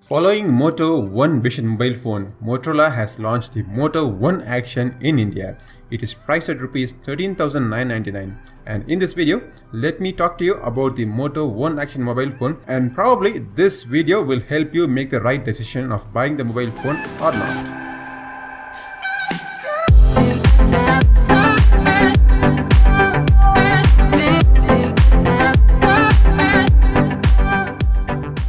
Following Moto One Vision mobile phone, Motorola has launched the Moto One Action in India. It is priced at Rs 13,999. And in this video, let me talk to you about the Moto One Action mobile phone, and probably this video will help you make the right decision of buying the mobile phone or not.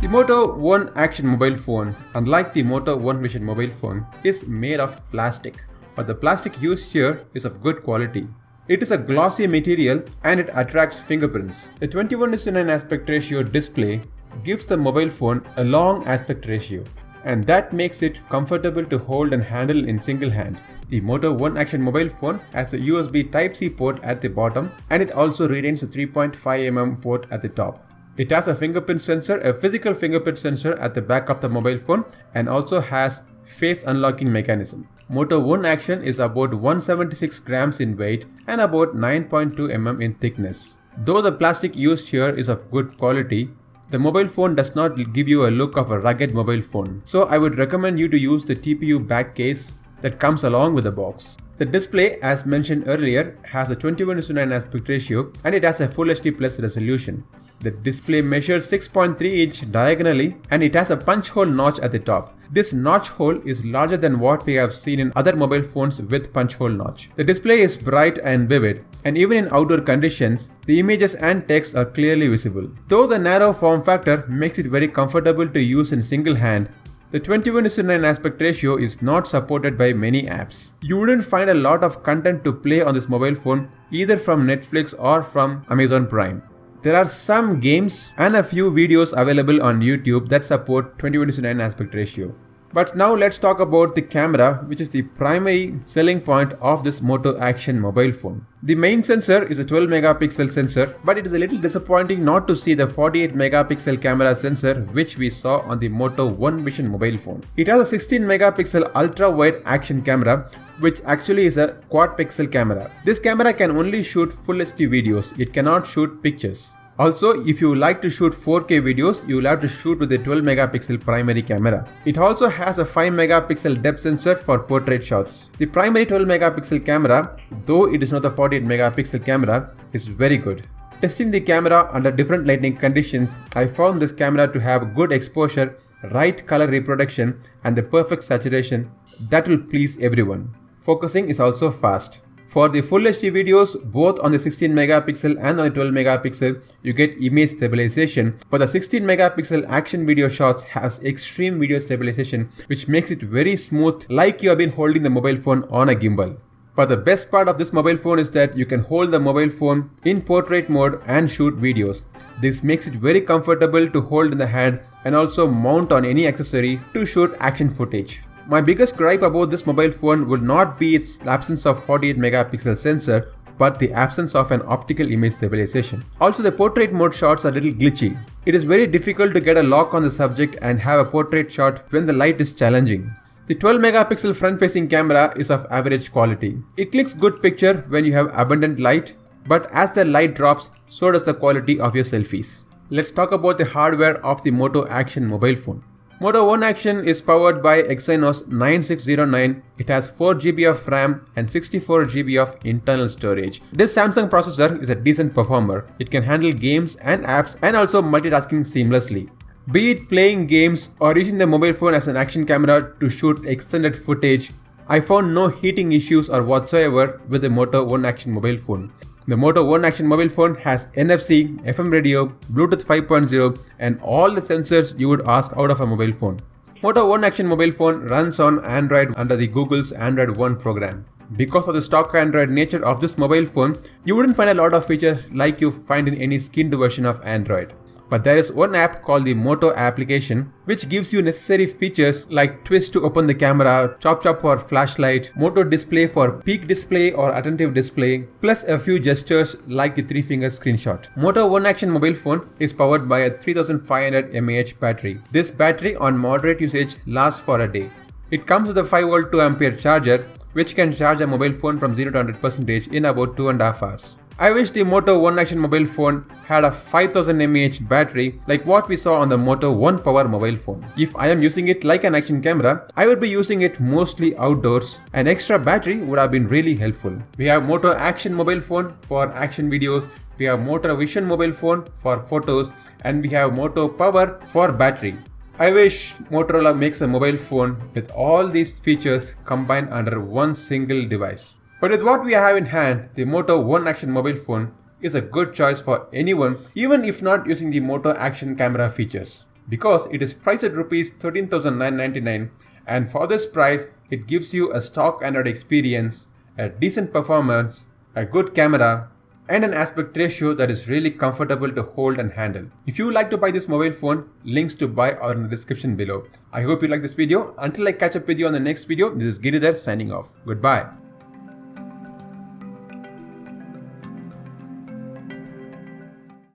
The Moto One Action mobile phone, unlike the Moto One Vision mobile phone, is made of plastic, but the plastic used here is of good quality. It is a glossy material and it attracts fingerprints. The 21:9 aspect ratio display gives the mobile phone a long aspect ratio, and that makes it comfortable to hold and handle in single hand. The Moto One Action mobile phone has a USB Type-C port at the bottom, and it also retains a 3.5mm port at the top. It has a fingerprint sensor, a physical fingerprint sensor at the back of the mobile phone, and also has face unlocking mechanism. Moto One Action is about 176 grams in weight and about 9.2 mm in thickness. Though the plastic used here is of good quality, the mobile phone does not give you a look of a rugged mobile phone. So I would recommend you to use the TPU back case that comes along with the box. The display, as mentioned earlier, has a 21:9 aspect ratio and it has a Full HD Plus resolution. The display measures 6.3 inch diagonally and it has a punch hole notch at the top. This notch hole is larger than what we have seen in other mobile phones with punch hole notch. The display is bright and vivid, and even in outdoor conditions, the images and text are clearly visible. Though the narrow form factor makes it very comfortable to use in single hand, the 21:9 aspect ratio is not supported by many apps. You wouldn't find a lot of content to play on this mobile phone either from Netflix or from Amazon Prime. There are some games and a few videos available on YouTube that support 21:9 aspect ratio. But now let's talk about the camera, which is the primary selling point of this Moto Action mobile phone. The main sensor is a 12 megapixel sensor, but it is a little disappointing not to see the 48 megapixel camera sensor which we saw on the Moto One Vision mobile phone. It has a 16 megapixel ultra wide action camera, which actually is a quad pixel camera. This camera can only shoot Full HD videos, it cannot shoot pictures. Also, if you like to shoot 4K videos, you will have to shoot with a 12 megapixel primary camera. It also has a 5 megapixel depth sensor for portrait shots. The primary 12 megapixel camera, though it is not a 48 megapixel camera, is very good. Testing the camera under different lighting conditions, I found this camera to have good exposure, right color reproduction, and the perfect saturation that will please everyone. Focusing is also fast. For the Full HD videos, both on the 16 megapixel and on the 12 megapixel, you get image stabilization, but the 16 megapixel action video shots has extreme video stabilization, which makes it very smooth, like you have been holding the mobile phone on a gimbal. But the best part of this mobile phone is that you can hold the mobile phone in portrait mode and shoot videos. This makes it very comfortable to hold in the hand and also mount on any accessory to shoot action footage. My biggest gripe about this mobile phone would not be its absence of 48 megapixel sensor, but the absence of an optical image stabilization. Also, the portrait mode shots are a little glitchy. It is very difficult to get a lock on the subject and have a portrait shot when the light is challenging. The 12 megapixel front facing camera is of average quality. It clicks good picture when you have abundant light, but as the light drops, so does the quality of your selfies. Let's talk about the hardware of the Moto Action mobile phone. Moto One Action is powered by Exynos 9609. It has 4GB of RAM and 64GB of internal storage. This Samsung processor is a decent performer. It can handle games and apps and also multitasking seamlessly. Be it playing games or using the mobile phone as an action camera to shoot extended footage, I found no heating issues or whatsoever with the Moto One Action mobile phone. The Moto One Action mobile phone has NFC, FM radio, Bluetooth 5.0 and all the sensors you would ask out of a mobile phone. Moto One Action mobile phone runs on Android under the Google's Android One program. Because of the stock Android nature of this mobile phone, you wouldn't find a lot of features like you find in any skinned version of Android. But there is one app called the Moto application which gives you necessary features like twist to open the camera, chop chop for flashlight, Moto display for peak display or attentive display, plus a few gestures like the 3-finger screenshot. Moto One Action mobile phone is powered by a 3500 mAh battery. This battery on moderate usage lasts for a day. It comes with a 5V 2A charger which can charge a mobile phone from 0 to 100% in about 2.5 hours. I wish the Moto One Action mobile phone had a 5000 mAh battery like what we saw on the Moto One Power mobile phone. If I am using it like an action camera, I would be using it mostly outdoors. An extra battery would have been really helpful. We have Moto Action mobile phone for action videos, we have Moto Vision mobile phone for photos, and we have Moto Power for battery. I wish Motorola makes a mobile phone with all these features combined under one single device. But with what we have in hand, the Moto One Action mobile phone is a good choice for anyone, even if not using the Moto Action camera features. Because it is priced at Rs 13,999, and for this price, it gives you a stock Android experience, a decent performance, a good camera, and an aspect ratio that is really comfortable to hold and handle. If you would like to buy this mobile phone, links to buy are in the description below. I hope you like this video. Until I catch up with you on the next video, this is Giridhar signing off. Goodbye.